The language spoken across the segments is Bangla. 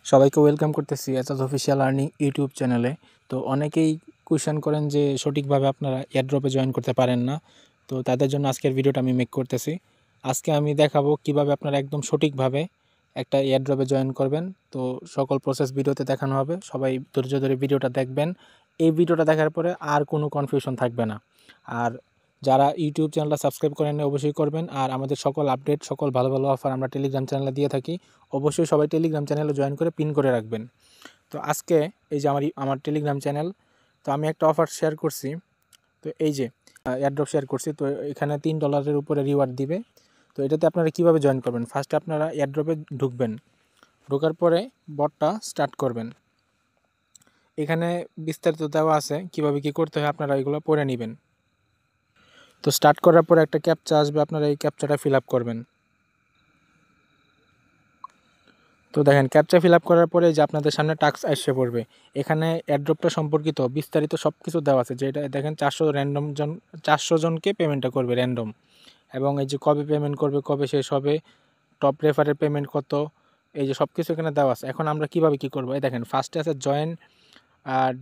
সবাইকে ওয়েলকাম করতেছি এসাজ অফিসিয়াল আর্নিং ইউটিউব চ্যানেলে। তো অনেকেই কোয়েশ্চেন করেন যে সঠিকভাবে আপনারা এয়ারড্রপে জয়েন করতে পারেন না। তো তাদের জন্য আজকের ভিডিওটা আমি মেক করতেছি। আজকে আমি দেখাবো কিভাবে আপনারা একদম সঠিকভাবে একটা এয়ারড্রপে জয়েন করবেন। তো সকল প্রসেস ভিডিওতে দেখানো হবে, সবাই ধৈর্য ধরে ভিডিওটা দেখবেন। এই ভিডিওটা দেখার পরে আর কোনো কনফিউশন থাকবে না। আর যারা ইউটিউব চ্যানেলটা সাবস্ক্রাইব করেন অবশ্যই করবেন। আর আমাদের সকল আপডেট, সকল ভালো ভালো অফার আমরা টেলিগ্রাম চ্যানেলে দিয়ে থাকি। অবশ্যই সবাই টেলিগ্রাম চ্যানেলে জয়েন করে পিন করে রাখবেন। তো আজকে এই যে আমার টেলিগ্রাম চ্যানেল, তো আমি একটা অফার শেয়ার করছি। তো এই যে এয়ারড্রপ শেয়ার করছি, তো এখানে $3 উপরে রিওয়ার্ড দিবে। তো এটাতে আপনারা কীভাবে জয়েন করবেন, ফার্স্টে আপনারা এয়ারড্রপে ঢুকবেন। ঢোকার পরে বটটা স্টার্ট করবেন। এখানে বিস্তারিত দেওয়া আছে কীভাবে কী করতে হয়, আপনারা এগুলো পড়ে নেবেন। তো স্টার্ট করার পরে একটা ক্যাপচা আসবে, আপনারা এই ক্যাপচাটা ফিল আপ করবেন। তো দেখেন ক্যাপচা ফিল আপ করার পরে যে আপনাদের সামনে টাস্ক এসে পড়বে। এখানে এয়ারড্রপটা সম্পর্কিত বিস্তারিত সব কিছু দেওয়া আছে, যেটা দেখেন 400 জনকে পেমেন্টটা করবে র্যান্ডম। এবং এই যে কবে পেমেন্ট করবে, কবে শেষ হবে, টপ রেফারের পেমেন্ট কত, এই যে সব কিছু এখানে দেওয়া আছে। এখন আমরা কীভাবে কী করবো, এই দেখেন ফার্স্টে আছে join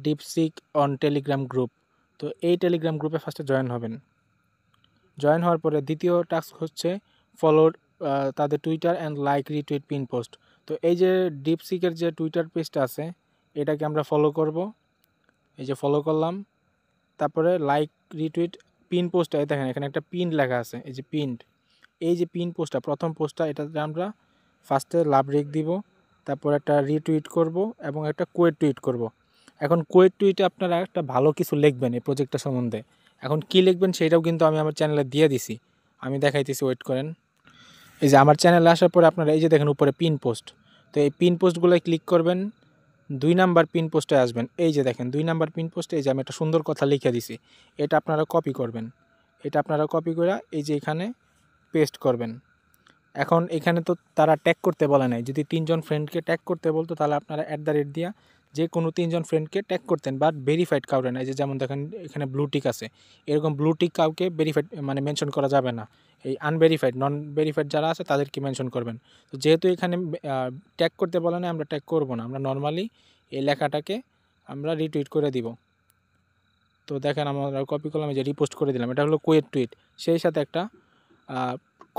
DeepSeek on Telegram group. তো এই টেলিগ্রাম গ্রুপে ফার্স্টে জয়েন হবেন। জয়েন হওয়ার পরে দ্বিতীয় টাস্ক হচ্ছে ফলো তাদের Twitter and like retweet pin post. তো এই যে ডিপসিকের যে টুইটার পেজটা আছে, এটাকে আমরা ফলো করব। এই যে ফলো করলাম, তারপরে লাইক রিটুইট পিন পোস্টটা, এই দেখেন এখানে একটা পিন লেখা আছে, এই যে পিনড, এই যে পিন পোস্টটা, প্রথম পোস্টটা, এটাতে আমরা ফার্স্টে লাভ রেক দিব, তারপর একটা রিটুইট করব এবং একটা কোয়েট টুইট করব। এখন কোয়েট টুইটে আপনারা একটা ভালো কিছু লিখবেন এই প্রজেক্টটা সম্বন্ধে। এখন কী লিখবেন সেটাও কিন্তু আমি আমার চ্যানেলে দিয়ে দিছি, আমি দেখাইতেছি, ওয়েট করেন। এই যে আমার চ্যানেলে আসার পরে আপনারা এই যে দেখেন উপরে পিন পোস্ট, তো এই পিন পোস্টগুলোয় ক্লিক করবেন। 2 নাম্বার পিন পোস্টে আসবেন, এই যে দেখেন 2 নাম্বার পিন পোস্টে এই যে আমি একটা সুন্দর কথা লিখে দিছি, এটা আপনারা কপি করবেন। এটা আপনারা কপি করে এই যে এখানে পেস্ট করবেন। এখন এখানে তো তারা ট্যাগ করতে বলে নাই, যদি 3 জন ফ্রেন্ডকে ট্যাগ করতে বলতো তাহলে আপনারা @ দিয়া যে কোনো 3 জন ফ্রেন্ডকে ট্যাগ করতেন, বাট ভেরিফাইড কাউরে না। এই যে যেমন দেখেন এখানে ব্লু টিক আছে, এরকম ব্লু টিক কাউকে ভেরিফাইড মানে মেনশন করা যাবে না। এই আনভেরিফাইড, নন ভেরিফাইড যারা আছে তাদেরকে মেনশন করবেন। তো যেহেতু এখানে ট্যাগ করতে বলে না, আমরা ট্যাগ করব না, আমরা নর্মালি এই লেখাটাকে আমরা রিটুইট করে দিব। তো দেখেন আমরা কপি করলাম, এই যে রিপোস্ট করে দিলাম, এটা হলো কোয়েট টুইট। সেই সাথে একটা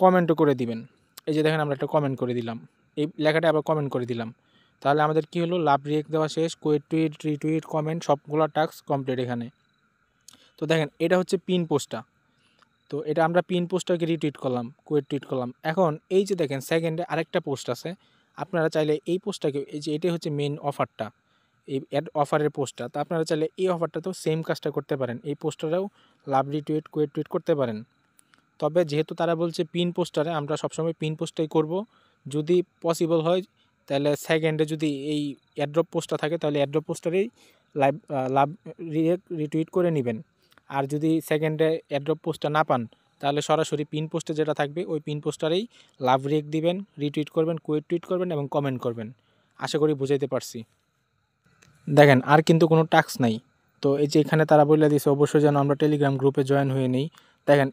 কমেন্টও করে দিবেন। এই যে দেখেন আমরা একটা কমেন্ট করে দিলাম, এই লেখাটা আবার কমেন্ট করে দিলাম। তাহলে আমাদের কী হলো, লাভ রিয়েক্ট দেওয়া শেষ, কোয়েট টুইট, রিটুইট, কমেন্ট সবগুলো টাস্ক কমপ্লিট এখানে। তো দেখেন এটা হচ্ছে পিন পোস্টটা। তো এটা আমরা পিন পোস্টটাকে রিটুইট করলাম, কোয়েট টুইট করলাম। এখন এই যে দেখেন সেকেন্ডে আরেকটা পোস্ট আছে, আপনারা চাইলে এই পোস্টটাকে, এই যে এটাই হচ্ছে মেন অফারটা, এই অ্যাড অফারের পোস্টটা। তো আপনারা চাইলে এই অফারটাতেও সেম কাজটা করতে পারেন, এই পোস্টটাও লাভ রিটুইট, কোয়েট টুইট করতে পারেন। তবে যেহেতু তারা বলছে পিন পোস্টারে, আমরা সবসময় পিন পোস্টটাই করব। যদি পসিবল হয় তাহলে সেকেন্ডে যদি এই অ্যাড্রপ পোস্টটা থাকে তাহলে অ্যাড্রপ পোস্টারেই লাভ রিটুইট করে নেবেন। আর যদি সেকেন্ডে অ্যাড্রপ পোস্টটা না পান তাহলে সরাসরি পিন পোস্টে যেটা থাকবে ওই পিন পোস্টারেই লাভ রেক দিবেন, রিটুইট করবেন, কোয়েট টুইট করবেন এবং কমেন্ট করবেন। আশা করি বুঝাইতে পারছি। দেখেন আর কিন্তু কোনো টাস্ক নাই। তো এই যে এখানে তারা বলে দিয়েছে অবশ্যই যেন আমরা টেলিগ্রাম গ্রুপে জয়েন হয়ে নেই। দেখেন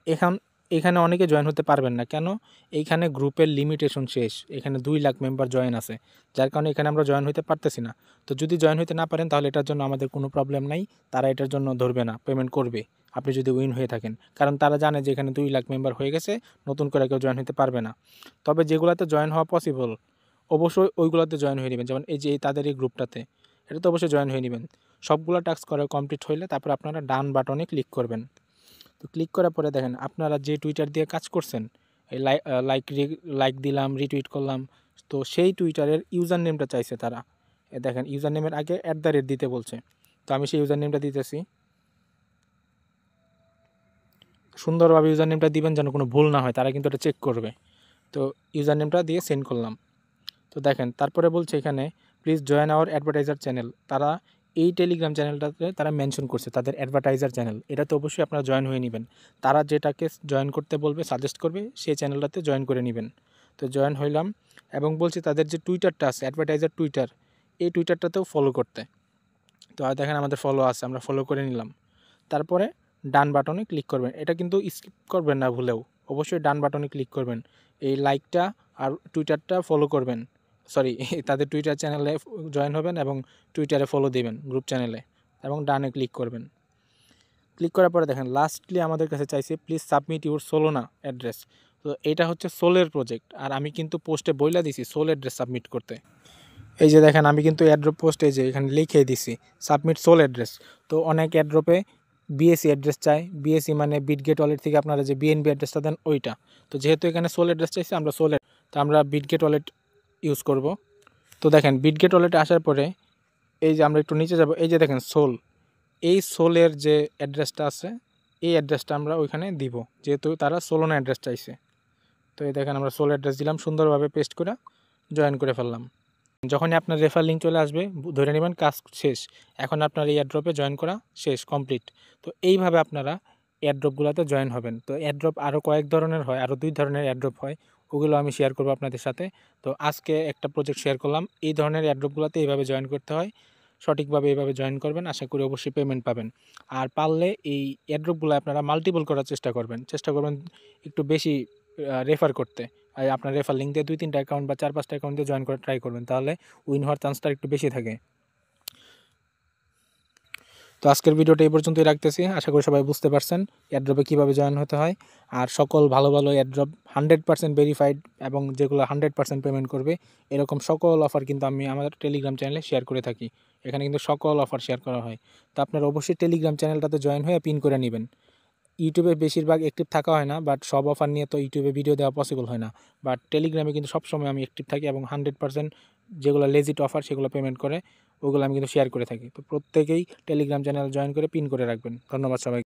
এখানে অনেকে জয়েন হতে পারবেন না, কেন? এইখানে গ্রুপের লিমিটেশন শেষ, এখানে 2 লাখ মেম্বার জয়েন আছে, যার কারণে এখানে আমরা জয়েন হতে পারতেছি না। তো যদি জয়েন হতে না পারেন তাহলে এটার জন্য আমাদের কোনো প্রবলেম নাই, তারা এটার জন্য ধরবে না, পেমেন্ট করবে আপনি যদি উইন হয়ে থাকেন। কারণ তারা জানে যে এখানে 2 লাখ মেম্বার হয়ে গেছে, নতুন করে কেউ জয়েন হতে পারবে না। তবে যেগুলোতে জয়েন হওয়া পসিবল অবশ্যই ওইগুলোতে জয়েন হয়ে নেবেন, যেমন এই যে তাদের এই গ্রুপটাতে, এটা তো অবশ্যই জয়েন হয়ে নেবেন। সবগুলো টাস্ক করা কমপ্লিট হইলে তারপর আপনারা ডান বাটনে ক্লিক করবেন। তো ক্লিক করার পরে দেখেন আপনারা যে টুইটার দিয়ে কাজ করছেন, এই লাইক দিলাম, রিটুইট করলাম, তো সেই টুইটারের ইউজার নেমটা চাইছে তারা। দেখেন ইউজার নেমের আগে @ দিতে বলছে, তো আমি সেই ইউজার নেমটা দিতেছি। সুন্দরভাবে ইউজার নেমটা দিবেন যেন কোনো ভুল না হয়, তারা কিন্তু এটা চেক করবে। তো ইউজার নেমটা দিয়ে সেন্ড করলাম। তো দেখেন তারপরে বলছে এখানে please join our advertiser channel. তারা এই টেলিগ্রাম চ্যানেলটাতে তারা মেনশন করছে তাদের অ্যাডভার্টাইজার চ্যানেল, এটাতে অবশ্যই আপনারা জয়েন হয়ে নেবেন। তারা যেটাকে জয়েন করতে বলবে, সাজেস্ট করবে, সেই চ্যানেলটাতে জয়েন করে নেবেন। তো জয়েন হইলাম এবং বলছি তাদের যে টুইটারটা আছে, অ্যাডভার্টাইজার টুইটার, এই টুইটারটাতেও ফলো করতে। তো দেখেন আমাদের ফলো আছে, আমরা ফলো করে নিলাম। তারপরে ডান বাটনে ক্লিক করবেন, এটা কিন্তু স্কিপ করবেন না ভুলেও, অবশ্যই ডান বাটনে ক্লিক করবেন। এই লাইকটা আর টুইটারটা ফলো করবেন, সরি তাদের টুইটার চ্যানেলে জয়েন হবেন এবং টুইটারে ফলো দিবেন গ্রুপ চ্যানেলে এবং ডানে ক্লিক করবেন। ক্লিক করার পরে দেখেন লাস্টলি আমাদের কাছে চাইছে প্লিজ সাবমিট ইউর সোলোনা অ্যাড্রেস। তো এটা হচ্ছে সোলের প্রজেক্ট, আর আমি কিন্তু পোস্টে বইলা দিছি সোল অ্যাড্রেস সাবমিট করতে। এই যে দেখেন আমি কিন্তু অ্যাড্রপ পোস্টে যে এখানে লিখে দিছি সাবমিট সোল অ্যাড্রেস। তো অনেক অ্যাড্রপে বিএসি অ্যাড্রেস চাই, বিএসি মানে বিটগেট ওয়ালেট থেকে আপনারা যে বিএনবি অ্যাড্রেসটা দেন ওইটা। তো যেহেতু এখানে সোল অ্যাড্রেস চাইছি আমরা তো আমরা বিটগেট ওয়ালেট ইউজ করব। তো দেখেন বিটগেট ওয়ালেটে আসার পরে এই যে আমরা একটু নিচে যাব, এই যে দেখেন সোল, এই সোলের যে অ্যাড্রেসটা আছে এই অ্যাড্রেসটা আমরা ওইখানে দিব, যেহেতু তারা সোলোনা অ্যাড্রেস চাইছে। তো এই দেখেন আমরা সোল অ্যাড্রেস দিলাম, সুন্দরভাবে পেস্ট করে জয়েন করে ফেললাম। যখনই আপনার রেফার লিঙ্ক চলে আসবে ধরে নেবেন কাজ শেষ, এখন আপনার এই এয়ারড্রপে জয়েন করা শেষ, কমপ্লিট। তো এইভাবে আপনারা এয়ারড্রপগুলোতে জয়েন হবেন। তো এয়ারড্রপ আরও কয়েক ধরনের হয়, আরও 2 ধরনের এয়ারড্রপ হয়, ওগুলো আমি শেয়ার করবো আপনাদের সাথে। তো আজকে একটা প্রজেক্ট শেয়ার করলাম, এই ধরনের এয়ারড্রপগুলোতে এইভাবে জয়েন করতে হয়, সঠিকভাবে এইভাবে জয়েন করবেন, আশা করি অবশ্যই পেমেন্ট পাবেন। আর পারলে এই এয়ারড্রপগুলো আপনারা মাল্টিপল করার চেষ্টা করবেন একটু বেশি রেফার করতে। আর আপনার রেফার লিঙ্ক দিয়ে 2-3টা অ্যাকাউন্ট বা 4-5টা অ্যাকাউন্ট দিয়ে জয়েন করে ট্রাই করবেন, তাহলে উইন হওয়ার চান্সটা একটু বেশি থাকে। তো আজকের ভিডিওটা এই পর্যন্তই রাখতেছি, আশা করি সবাই বুঝতে পারছেন এয়ারড্রপে কীভাবে জয়েন হতে হয়। আর সকল ভালো ভালো এয়ারড্রপ 100% ভেরিফাইড এবং যেগুলো 100% পেমেন্ট করবে এরকম সকল অফার কিন্তু আমি আমার টেলিগ্রাম চ্যানেলে শেয়ার করে থাকি। এখানে কিন্তু সকল অফার শেয়ার করা হয়। তো আপনারা অবশ্যই টেলিগ্রাম চ্যানেলটাতে জয়েন হয়ে পিন করে নেবেন। ইউটিউবে বেশিরভাগ অ্যাক্টিভ থাকা হয় না, বাট সব অফার নিয়ে তো ইউটিউবে ভিডিও দেওয়া পসিবল হয় না। বাট টেলিগ্রামে কিন্তু সবসময় আমি অ্যাক্টিভ থাকি এবং 100% যেগুলো লেজিট অফার সেগুলো পেমেন্ট করে ওগুলো আমি কিন্তু শেয়ার করে থাকি। তো প্রত্যেকেই টেলিগ্রাম চ্যানেল জয়েন করে পিন করে রাখবেন। ধন্যবাদ সবাই।